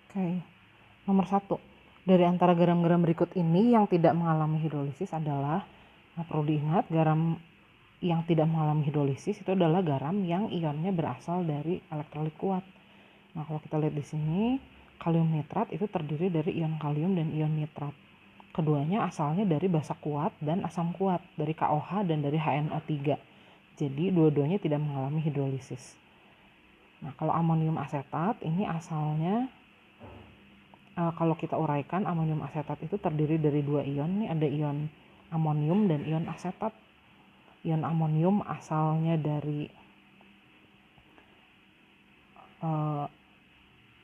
Oke, nomor 1. Dari antara garam-garam berikut ini yang tidak mengalami hidrolisis adalah, perlu diingat garam yang tidak mengalami hidrolisis itu adalah garam yang ionnya berasal dari elektrolit kuat. Nah, kalau kita lihat di sini, kalium nitrat itu terdiri dari ion kalium dan ion nitrat. Keduanya asalnya dari basa kuat dan asam kuat, dari KOH dan dari HNO3. Jadi dua-duanya tidak mengalami hidrolisis. Nah, kalau amonium asetat ini asalnya kalau kita uraikan, amonium asetat itu terdiri dari dua ion. Ini ada ion amonium dan ion asetat. Ion amonium asalnya dari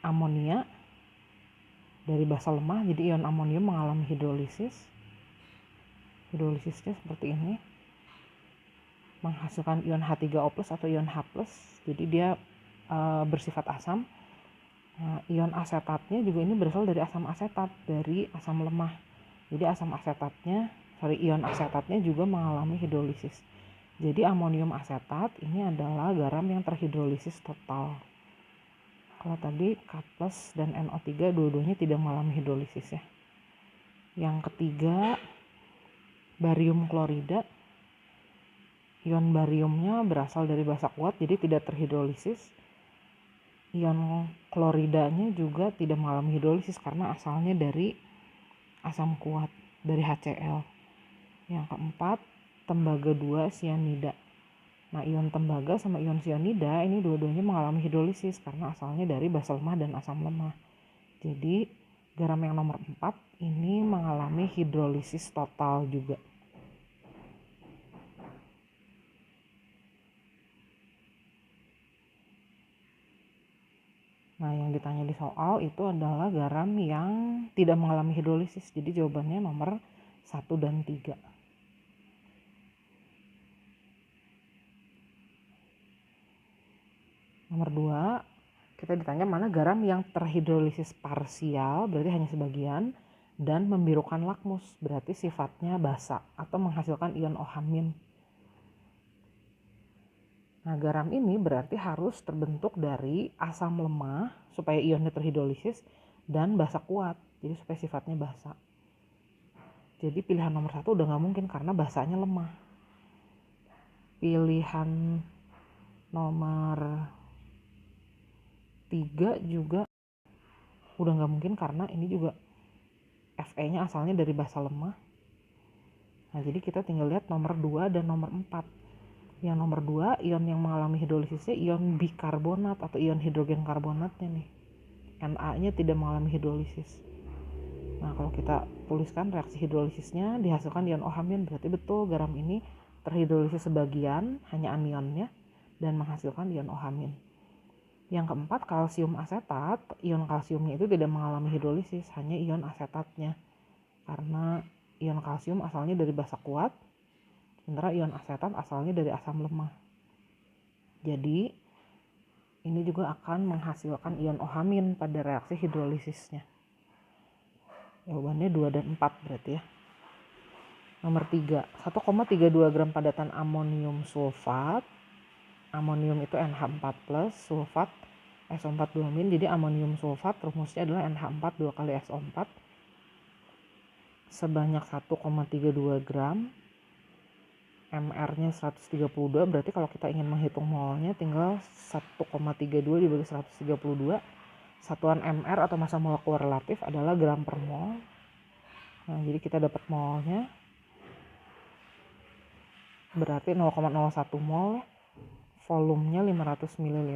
amonia, dari basa lemah, jadi ion amonium mengalami hidrolisis. Hidrolisisnya seperti ini, menghasilkan ion H3O+ atau ion H+, jadi dia bersifat asam. Ion asetatnya juga ini berasal dari asam asetat, dari asam lemah. Jadi ion asetatnya juga mengalami hidrolisis. Jadi amonium asetat ini adalah garam yang terhidrolisis total. Kalau tadi K+ dan NO3 dua-duanya tidak mengalami hidrolisis ya. Yang ketiga, barium klorida. Ion bariumnya berasal dari basa kuat, jadi tidak terhidrolisis. Ion kloridanya juga tidak mengalami hidrolisis karena asalnya dari asam kuat, dari HCl. Yang keempat, tembaga 2 sianida. Nah, ion tembaga sama ion sianida ini dua-duanya mengalami hidrolisis karena asalnya dari basa lemah dan asam lemah. Jadi garam yang nomor 4 ini mengalami hidrolisis total juga. Nah, yang ditanya di soal itu adalah garam yang tidak mengalami hidrolisis. Jadi jawabannya nomor 1 dan 3. Nomor 2, kita ditanya mana garam yang terhidrolisis parsial, berarti hanya sebagian, dan membirukan lakmus, berarti sifatnya basa atau menghasilkan ion OH-. Nah, garam ini berarti harus terbentuk dari asam lemah supaya ionnya terhidrolisis dan basa kuat, jadi supaya sifatnya basa. Jadi pilihan nomor 1 udah gak mungkin karena basanya lemah. Pilihan nomor 3 juga udah gak mungkin karena ini juga Fe-nya asalnya dari basa lemah. Nah, jadi kita tinggal lihat nomor 2 dan nomor 4. Yang nomor 2, ion yang mengalami hidrolisisnya ion bikarbonat atau ion hidrogen karbonatnya nih. Na-nya tidak mengalami hidrolisis. Nah, kalau kita tuliskan reaksi hidrolisisnya dihasilkan ion OH-, berarti betul garam ini terhidrolisis sebagian, hanya anionnya, dan menghasilkan ion OH-. Yang keempat, kalsium asetat, ion kalsiumnya itu tidak mengalami hidrolisis, hanya ion asetatnya. Karena ion kalsium asalnya dari basa kuat, sementara ion asetat asalnya dari asam lemah. Jadi ini juga akan menghasilkan ion OH- pada reaksi hidrolisisnya. Jawabannya 2 dan 4 berarti ya. Nomor 3, 1,32 gram padatan amonium sulfat. Amonium itu NH4+, sulfat SO4 2-. Jadi amonium sulfat rumusnya adalah NH4 2 kali SO4 sebanyak 1,32 gram. MR-nya 132, berarti kalau kita ingin menghitung molnya tinggal 1,32 dibagi 132. Satuan MR atau massa molekular relatif adalah gram per mol. Nah, jadi kita dapat molnya berarti 0,01 mol ya. Volumenya 500 ml.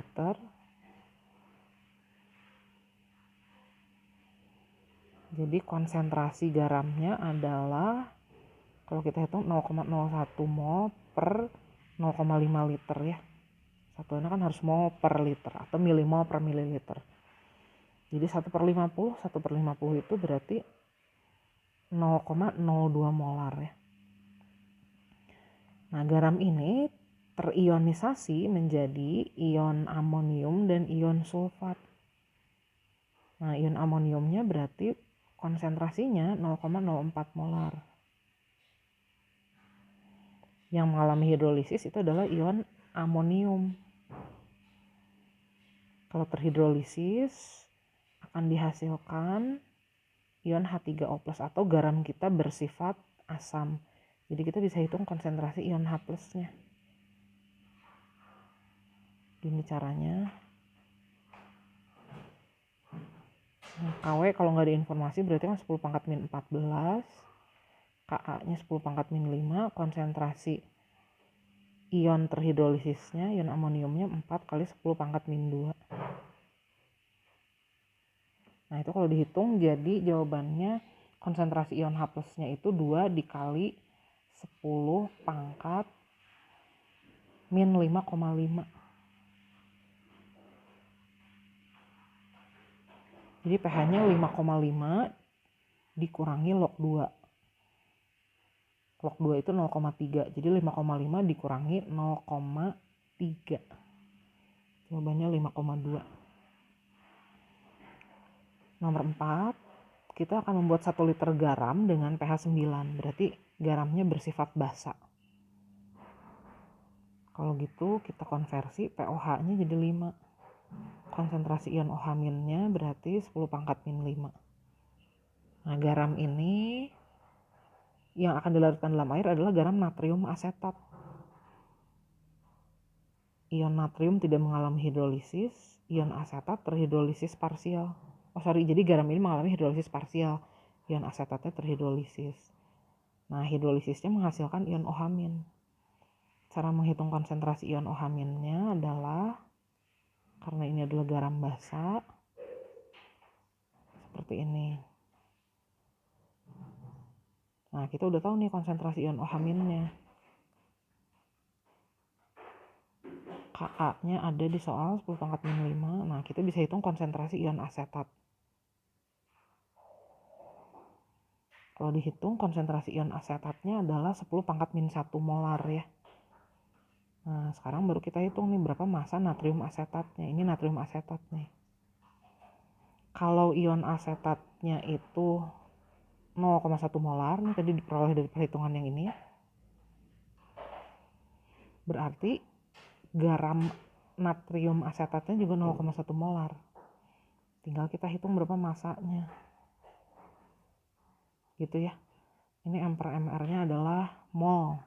Jadi konsentrasi garamnya adalah, kalau kita hitung 0,01 mol per 0,5 liter ya. Satuannya kan harus mol per liter atau milimol per mililiter. Jadi 1/50 itu berarti 0,02 molar ya. Nah, garam ini terionisasi menjadi ion amonium dan ion sulfat. Nah, ion amoniumnya berarti konsentrasinya 0,04 molar. Yang mengalami hidrolisis itu adalah ion amonium. Kalau terhidrolisis akan akan dihasilkan ion H3O+ atau garam kita bersifat asam. Jadi kita bisa hitung konsentrasi ion H+-nya. Gini caranya. Nah, KW kalau nggak ada informasi berarti kan 10 pangkat min 14. Ka-nya 10 pangkat min 5. Konsentrasi ion terhidrolisisnya, ion amoniumnya 4 kali 10 pangkat min 2. Nah itu kalau dihitung jadi jawabannya konsentrasi ion H+-nya itu 2 dikali 10 pangkat min 5,5. Jadi pH-nya 5,5 dikurangi log 2. Log 2 itu 0,3. Jadi 5,5 dikurangi 0,3. Jawabannya 5,2. Nomor 4, kita akan membuat 1 liter garam dengan pH 9. Berarti garamnya bersifat basa. Kalau gitu kita konversi pOH-nya jadi 5. Konsentrasi ion OH- berarti 10 pangkat min 5. Nah, garam ini yang akan dilarutkan dalam air adalah garam natrium asetat. Ion natrium tidak mengalami hidrolisis, ion asetat terhidrolisis parsial. Jadi garam ini mengalami hidrolisis parsial, ion asetatnya terhidrolisis. Nah, hidrolisisnya menghasilkan ion OH-. Cara menghitung konsentrasi ion OH-nya adalah, karena ini adalah garam basa, seperti ini. Nah, kita udah tahu nih konsentrasi ion OH-nya. Ka-nya ada di soal 10 pangkat min 5. Nah, kita bisa hitung konsentrasi ion asetat. Kalau dihitung konsentrasi ion asetatnya adalah 10 pangkat min 1 molar ya. Nah, sekarang baru kita hitung nih berapa massa natrium asetatnya. Ini natrium asetat nih. Kalau ion asetatnya itu 0,1 molar, nih tadi diperoleh dari perhitungan yang ini ya. Berarti garam natrium asetatnya juga 0,1 molar. Tinggal kita hitung berapa massanya. Gitu ya. Ini M per MR-nya adalah mol.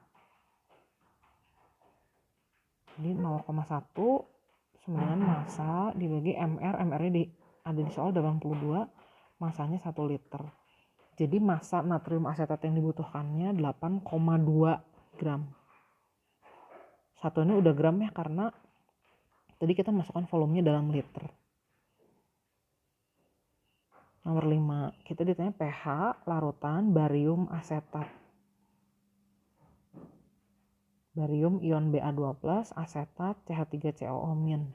Jadi 0,1 sama dengan massa dibagi MR. MR-nya ada di soal 82, massanya 1 liter. Jadi massa natrium asetat yang dibutuhkannya 8,2 gram. Satunya udah gram ya karena tadi kita masukkan volumenya dalam liter. Nomor 5, kita ditanya pH larutan barium asetat. Barium ion Ba2+, asetat CH3COO-.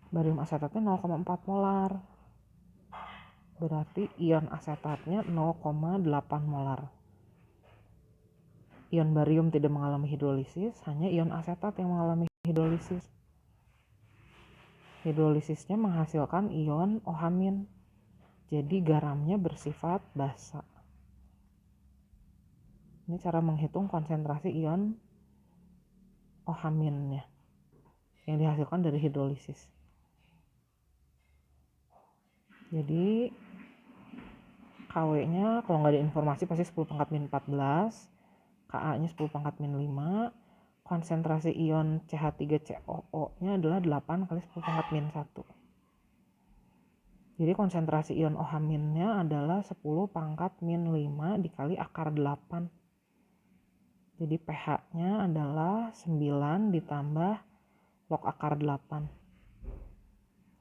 Barium asetatnya 0,4 molar. Berarti ion asetatnya 0,8 molar. Ion barium tidak mengalami hidrolisis, hanya ion asetat yang mengalami hidrolisis. Hidrolisisnya menghasilkan ion OH-. Jadi garamnya bersifat basa. Ini cara menghitung konsentrasi ion OH-nya yang dihasilkan dari hidrolisis. Jadi KW-nya kalau nggak ada informasi pasti 10 pangkat min 14, Ka-nya 10 pangkat min 5, konsentrasi ion CH3COO-nya adalah 8 kali 10 pangkat min 1. Jadi konsentrasi ion OH-nya adalah 10 pangkat min 5 dikali akar 8. Jadi pH-nya adalah 9 ditambah log akar 8.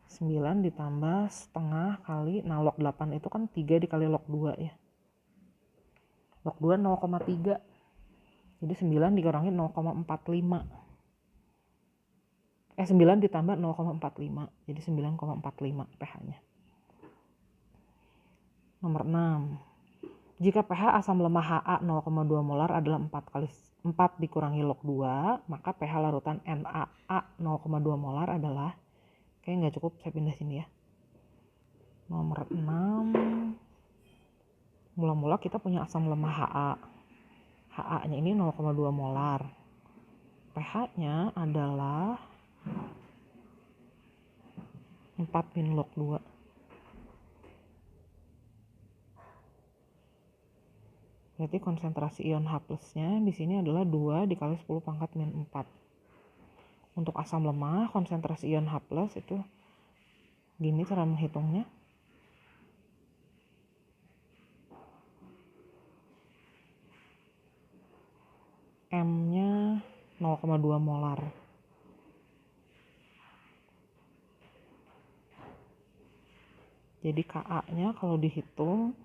9 ditambah setengah kali, nah log 8 itu kan 3 dikali log 2 ya. Log 2 0,3. Jadi 9 dikurangi 0,45. 9 ditambah 0,45. Jadi 9,45 pH-nya. Nomor 6. Jika pH asam lemah Ha 0,2 molar adalah 4 dikurangi log 2, maka pH larutan NaA 0,2 molar adalah, kayaknya nggak cukup, saya pindah sini ya. Nomor 6. Mula-mula kita punya asam lemah Ha. Ha-nya ini 0,2 molar. pH-nya adalah 4 min log 2. Berarti konsentrasi ion H plusnya di sini adalah 2 dikali 10 pangkat min 4. Untuk asam lemah, konsentrasi ion H plus itu gini cara menghitungnya. M-nya 0,2 molar. Jadi Ka-nya kalau dihitung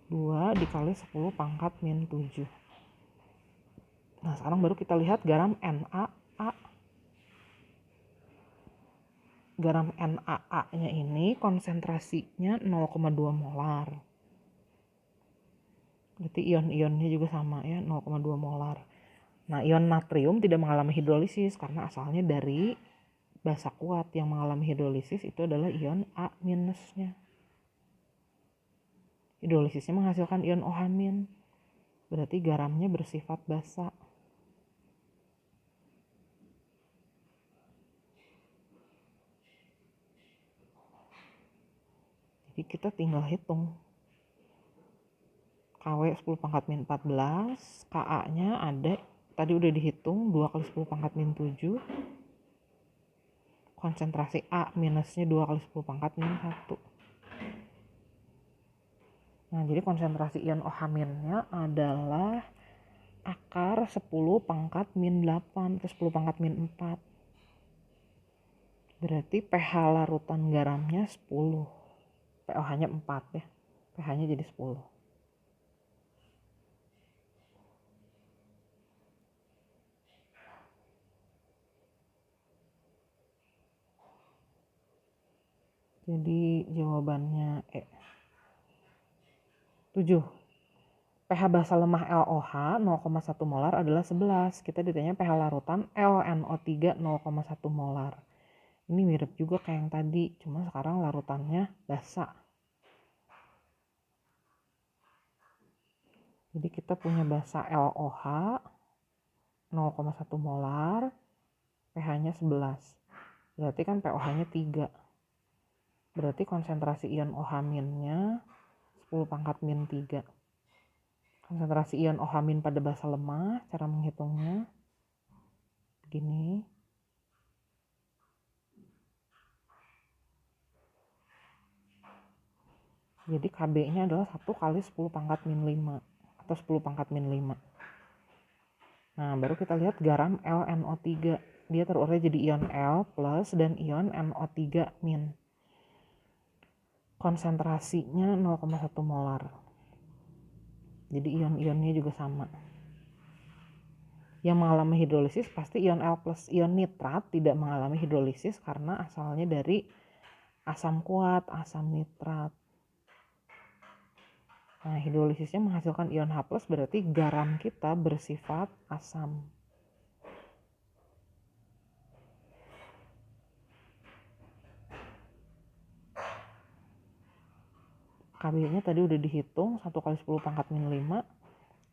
2 dikali 10 pangkat min 7. Nah, sekarang baru kita lihat garam NaA. Garam NaA-nya ini konsentrasinya 0,2 molar. Berarti ion-ionnya juga sama ya, 0,2 molar. Nah, ion natrium tidak mengalami hidrolisis karena asalnya dari basa kuat. Yang mengalami hidrolisis itu adalah ion A minusnya. Hidrolisisnya menghasilkan ion OH-. Berarti garamnya bersifat basa. Jadi kita tinggal hitung. KW 10 pangkat min 14, Ka-nya ada, tadi udah dihitung 2 kali 10 pangkat min 7. Konsentrasi A minusnya 2 kali 10 pangkat min 1. Nah, jadi konsentrasi ion OH-nya adalah akar 10 pangkat min 8 atau 10 pangkat min 4. Berarti pH larutan garamnya 10. pOH-nya 4 ya. pH-nya jadi 10. Jadi jawabannya 7. pH basa lemah LOH 0,1 molar adalah 11. Kita ditanya pH larutan LNO3 0,1 molar. Ini mirip juga kayak yang tadi, cuma sekarang larutannya basa. Jadi kita punya basa LOH 0,1 molar, pH-nya 11. Berarti kan pOH-nya 3. Berarti konsentrasi ion OH-nya 10 pangkat min 3. Konsentrasi ion OH- pada basa lemah, cara menghitungnya begini. Jadi Kb-nya adalah 1 kali 10 pangkat min 5 atau 10 pangkat min 5. Nah, baru kita lihat garam LNO3. Dia terurai jadi ion L plus dan ion NO3 min. Konsentrasinya 0,1 molar. Jadi ion-ionnya juga sama. Yang mengalami hidrolisis pasti ion L plus. Ion nitrat tidak mengalami hidrolisis karena asalnya dari asam kuat, asam nitrat. Nah, hidrolisisnya menghasilkan ion H+, berarti garam kita bersifat asam. Kb-nya tadi udah dihitung 1 kali 10 pangkat min 5.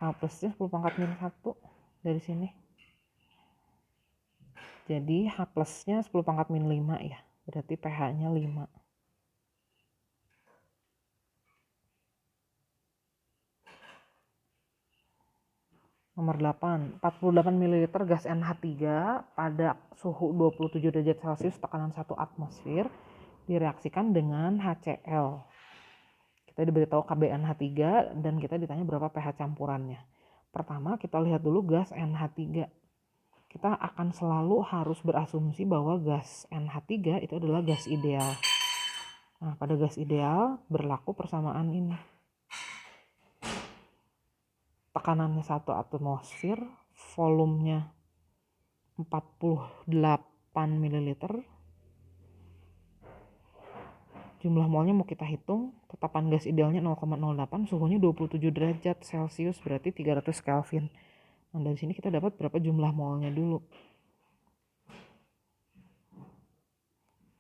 H plusnya 10 pangkat min 1 dari sini. Jadi H plusnya 10 pangkat min 5 ya. Berarti pH-nya 5. Nomor 8, 48 ml gas NH3 pada suhu 27 derajat Celcius tekanan 1 atmosfer direaksikan dengan HCl. Kita diberitahu KBNH3 dan kita ditanya berapa pH campurannya. Pertama kita lihat dulu gas NH3. Kita akan selalu harus berasumsi bahwa gas NH3 itu adalah gas ideal. Nah, pada gas ideal berlaku persamaan ini. Tekanannya 1 atmosfer, volumenya 48 ml. Jumlah molnya mau kita hitung, tetapan gas idealnya 0,08, suhunya 27 derajat Celcius, berarti 300 Kelvin. Nah, dari sini kita dapat berapa jumlah molnya dulu.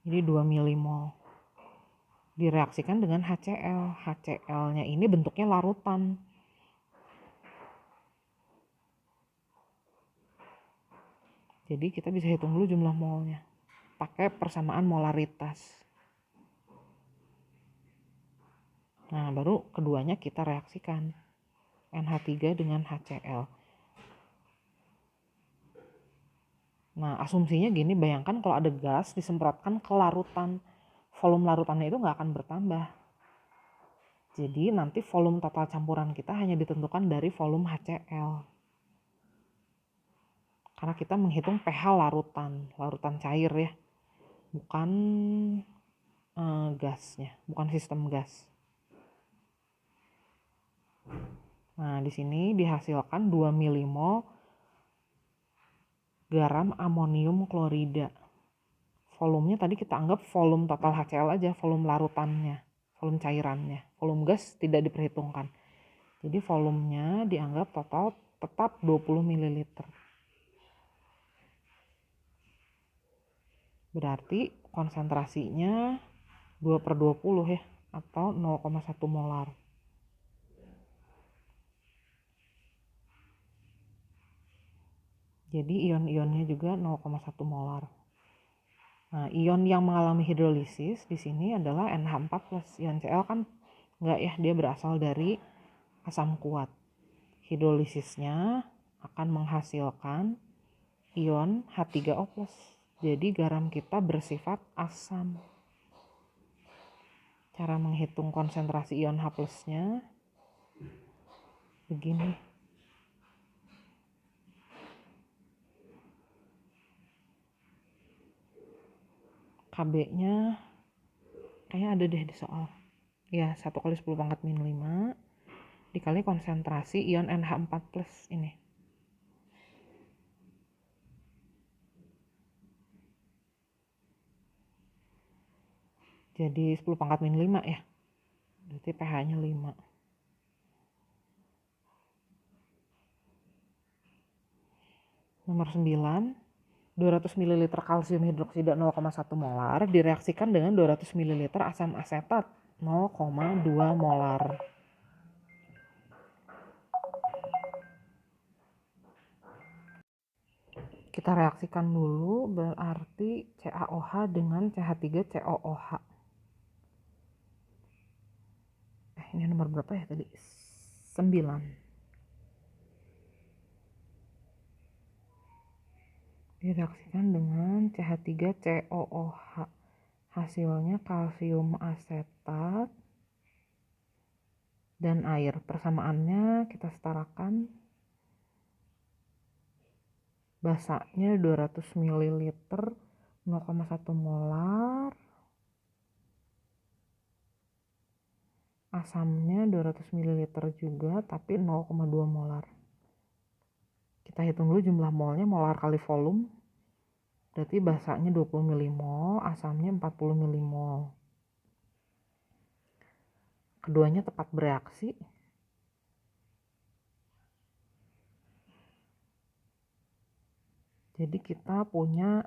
Jadi 2 milimol. Direaksikan dengan HCl. HCl-nya ini bentuknya larutan. Jadi kita bisa hitung dulu jumlah molnya. Pakai persamaan molaritas. Nah, baru keduanya kita reaksikan, NH3 dengan HCl. Nah, asumsinya gini, bayangkan kalau ada gas disemprotkan ke larutan, volume larutannya itu nggak akan bertambah. Jadi nanti volume total campuran kita hanya ditentukan dari volume HCl. Karena kita menghitung pH larutan cair ya, bukan gasnya, bukan sistem gas. Nah, di sini dihasilkan 2 milimol garam amonium klorida. Volumenya tadi kita anggap volume total HCl aja, volume larutannya, volume cairannya. Volume gas tidak diperhitungkan. Jadi volumenya dianggap total tetap 20 ml. Berarti konsentrasinya 2/20 ya, atau 0,1 molar. Jadi ion-ionnya juga 0,1 molar. Nah, ion yang mengalami hidrolisis di sini adalah NH4+. Ion Cl kan enggak ya, dia berasal dari asam kuat. Hidrolisisnya akan menghasilkan ion H3O+. Jadi garam kita bersifat asam. Cara menghitung konsentrasi ion H+-nya begini. KB-nya kayaknya ada deh di soal. Ya, 1 kali 10⁻⁵ dikali konsentrasi ion NH4+ ini. Jadi 10⁻⁵ ya. Berarti pH-nya 5. Nomor 9, 200 ml kalsium hidroksida 0,1 molar direaksikan dengan 200 ml asam asetat 0,2 molar. Kita reaksikan dulu, berarti CaOH dengan CH3COOH. Ini nomor berapa ya tadi? 9. Direaksikan dengan CH3COOH. Hasilnya kalsium asetat dan air. Persamaannya kita setarakan. Basanya 200 ml 0,1 molar. Asamnya 200 ml juga tapi 0,2 molar. Kita hitung dulu jumlah molnya, molar kali volume. Berarti basanya 20 milimol, asamnya 40 milimol. Keduanya tepat bereaksi. Jadi kita punya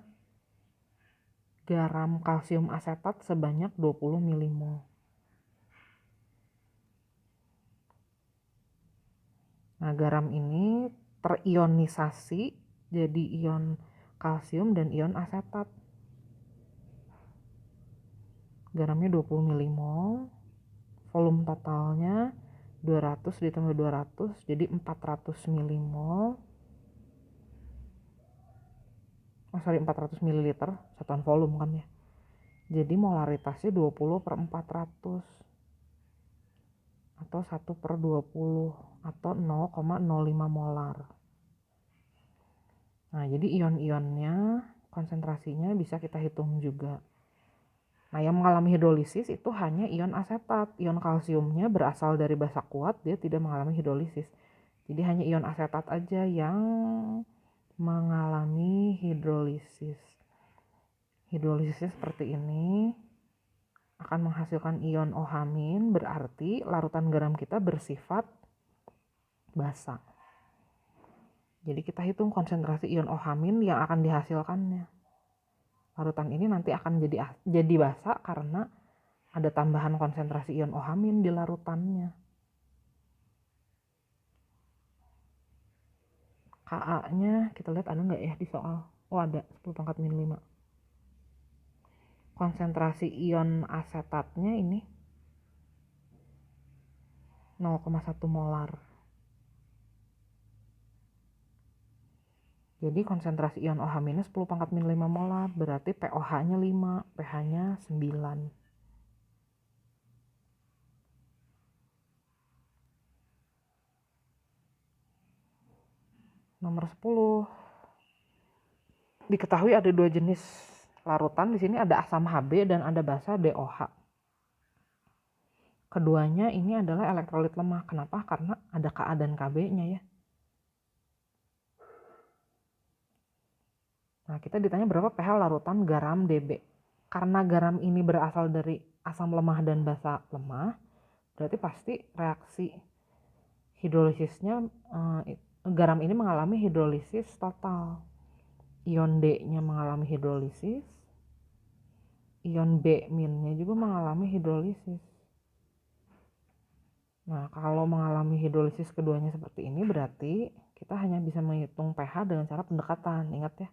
garam kalsium asetat sebanyak 20 milimol. Nah, garam ini terionisasi jadi ion kalsium dan ion asetat. Garamnya 20 milimol, volume totalnya 200 ditambah 200 jadi 400 milimol. 400 ml, satuan volume kan ya. Jadi molaritasnya 20/400 atau 1/20 atau 0,05 molar. Nah, jadi ion-ionnya konsentrasinya bisa kita hitung juga. Nah, yang mengalami hidrolisis itu hanya ion asetat. Ion kalsiumnya berasal dari basa kuat, dia tidak mengalami hidrolisis. Jadi hanya ion asetat aja yang mengalami hidrolisis. Hidrolisisnya seperti ini, akan menghasilkan ion OH-, berarti larutan garam kita bersifat basa. Jadi kita hitung konsentrasi ion OH- yang akan dihasilkannya. Larutan ini nanti akan jadi basa karena ada tambahan konsentrasi ion OH- di larutannya. Ka-nya kita lihat ada nggak ya di soal? Oh, ada, 10⁻⁵. Konsentrasi ion asetatnya ini 0,1 molar. Jadi konsentrasi ion OH- 10 pangkat min 5 molar, berarti pOH-nya 5, pH-nya 9. Nomor 10. Diketahui ada 2 jenis larutan. Di sini ada asam Hb dan ada basa DOH. Keduanya ini adalah elektrolit lemah. Kenapa? Karena ada Ka dan Kb-nya ya. Nah, kita ditanya berapa pH larutan garam Db. Karena garam ini berasal dari asam lemah dan basa lemah, berarti pasti reaksi hidrolisisnya, garam ini mengalami hidrolisis total. Ion D-nya mengalami hidrolisis, ion B-nya juga mengalami hidrolisis. Nah, kalau mengalami hidrolisis keduanya seperti ini, berarti kita hanya bisa menghitung pH dengan cara pendekatan, ingat ya.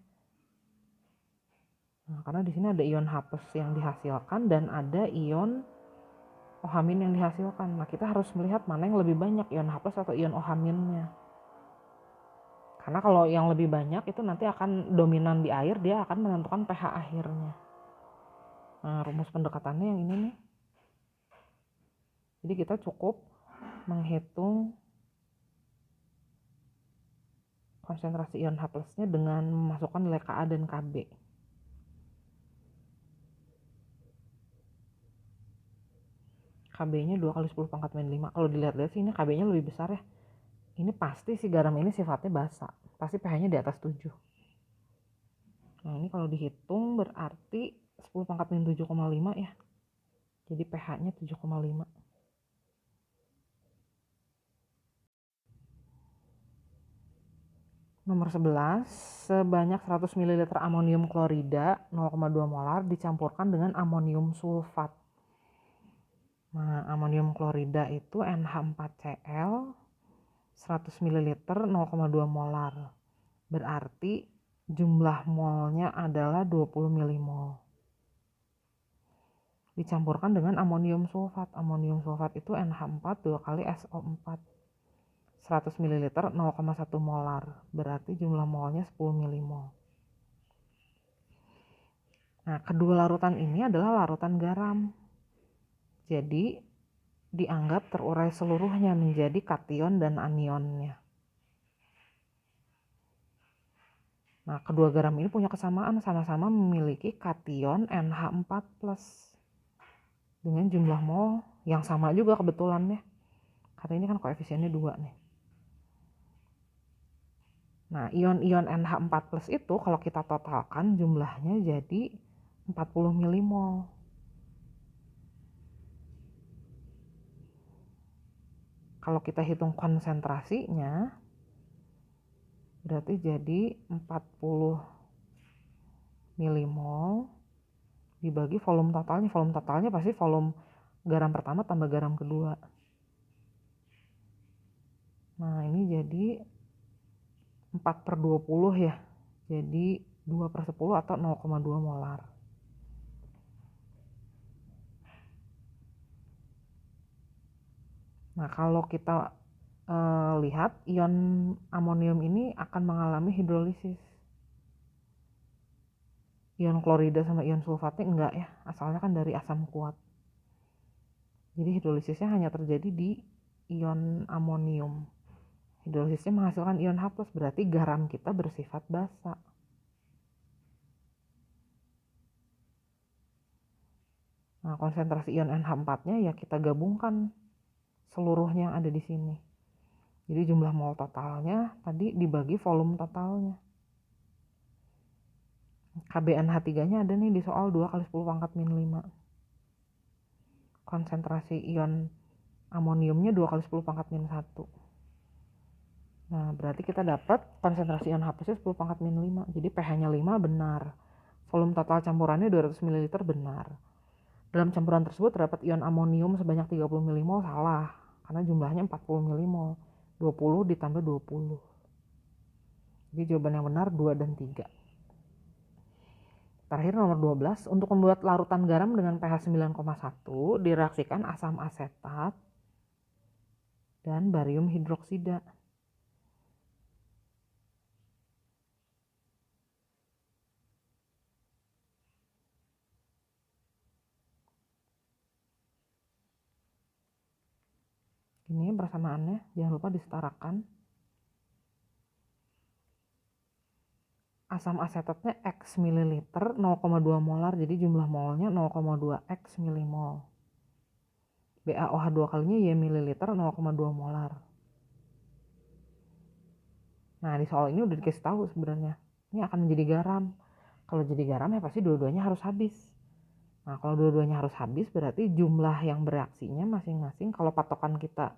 Nah, karena di sini ada ion H+ yang dihasilkan dan ada ion OH- yang dihasilkan. Nah, kita harus melihat mana yang lebih banyak, ion H+ atau ion OH-nya. Karena kalau yang lebih banyak itu nanti akan dominan di air, dia akan menentukan pH akhirnya. Nah, rumus pendekatannya yang ini nih. Jadi kita cukup menghitung konsentrasi ion H+-nya dengan memasukkan nilai Ka dan Kb. Kb-nya 2 kali 10 pangkat min 5. Kalau dilihat-lihat sih ini Kb-nya lebih besar ya. Ini pasti si garam ini sifatnya basa. Pasti pH-nya di atas 7. Nah, ini kalau dihitung berarti 10 pangkat min 7,5 ya. Jadi pH-nya 7,5. Nomor 11, sebanyak 100 ml amonium klorida 0,2 molar dicampurkan dengan amonium sulfat. Nah, amonium klorida itu NH4Cl 100 ml 0,2 molar. Berarti jumlah molnya adalah 20 milimol. Dicampurkan dengan amonium sulfat. Amonium sulfat itu NH4 2 kali SO4. 100 ml 0,1 molar. Berarti jumlah molnya 10 milimol. Nah, kedua larutan ini adalah larutan garam. Jadi dianggap terurai seluruhnya menjadi kation dan anionnya. Nah, kedua garam ini punya kesamaan, sama-sama memiliki kation NH4+ dengan jumlah mol yang sama juga kebetulan ya. Karena ini kan koefisiennya 2 nih. Nah, ion-ion NH4+ itu kalau kita totalkan jumlahnya jadi 40 milimol. Kalau kita hitung konsentrasinya, berarti jadi 40 milimol dibagi volume totalnya. Volume totalnya pasti volume garam pertama tambah garam kedua. Nah, ini jadi 4/20 ya. Jadi 2/10 atau 0,2 molar. Nah, kalau kita lihat ion amonium ini akan mengalami hidrolisis. Ion klorida sama ion sulfatnya enggak ya, asalnya kan dari asam kuat. Jadi hidrolisisnya hanya terjadi di ion amonium. Hidrolisisnya menghasilkan ion H+, berarti garam kita bersifat basa. Nah, konsentrasi ion NH4-nya ya kita gabungkan seluruhnya yang ada di sini. Jadi jumlah mol totalnya tadi dibagi volume totalnya. KBNH3-nya ada nih di soal 2 kali 10 pangkat min 5. Konsentrasi ion amoniumnya 2 kali 10 pangkat min 1. Nah, berarti kita dapat konsentrasi ion H+nya 10 pangkat min 5. Jadi pH-nya 5 benar. Volume total campurannya 200 ml benar. Dalam campuran tersebut terdapat ion amonium sebanyak 30 milimol, salah. Karena jumlahnya 40 milimol. 20 ditambah 20. Jadi jawaban yang benar 2 dan 3. Terakhir nomor 12, untuk membuat larutan garam dengan pH 9,1 direaksikan asam asetat dan barium hidroksida. Ini persamaannya, jangan lupa disetarakan. Asam asetatnya X mililiter 0,2 molar, jadi jumlah molnya 0,2 X milimol. BaOH 2 kalinya Y mililiter 0,2 molar. Nah, di soal ini udah dikasih tahu sebenarnya. Ini akan menjadi garam. Kalau jadi garam ya pasti dua-duanya harus habis. Nah, kalau dua-duanya harus habis berarti jumlah yang bereaksinya masing-masing. Kalau patokan kita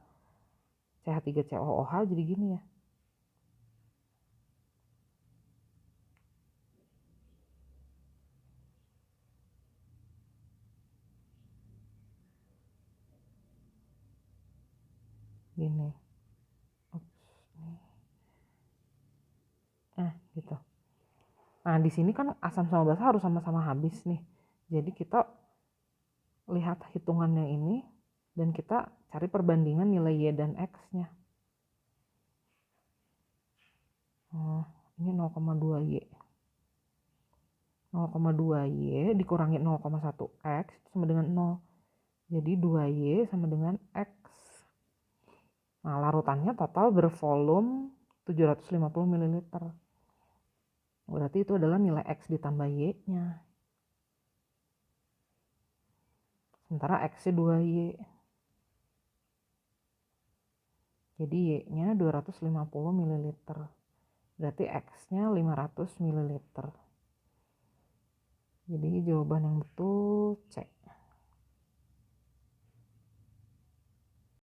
CH3COOH jadi gini ya. Gini. Ups, nih. Gitu. Nah, di sini kan asam sama basa harus sama-sama habis nih. Jadi kita lihat hitungannya ini dan kita cari perbandingan nilai Y dan X-nya. Oh, ini 0,2 Y. 0,2 Y dikurangi 0,1 X sama dengan 0. Jadi 2Y sama dengan X. Nah, larutannya total bervolume 750 ml. Berarti itu adalah nilai X ditambah Y-nya. Sementara X-nya 2Y. Jadi Y-nya 250 ml. Berarti X-nya 500 ml. Jadi jawaban yang betul C.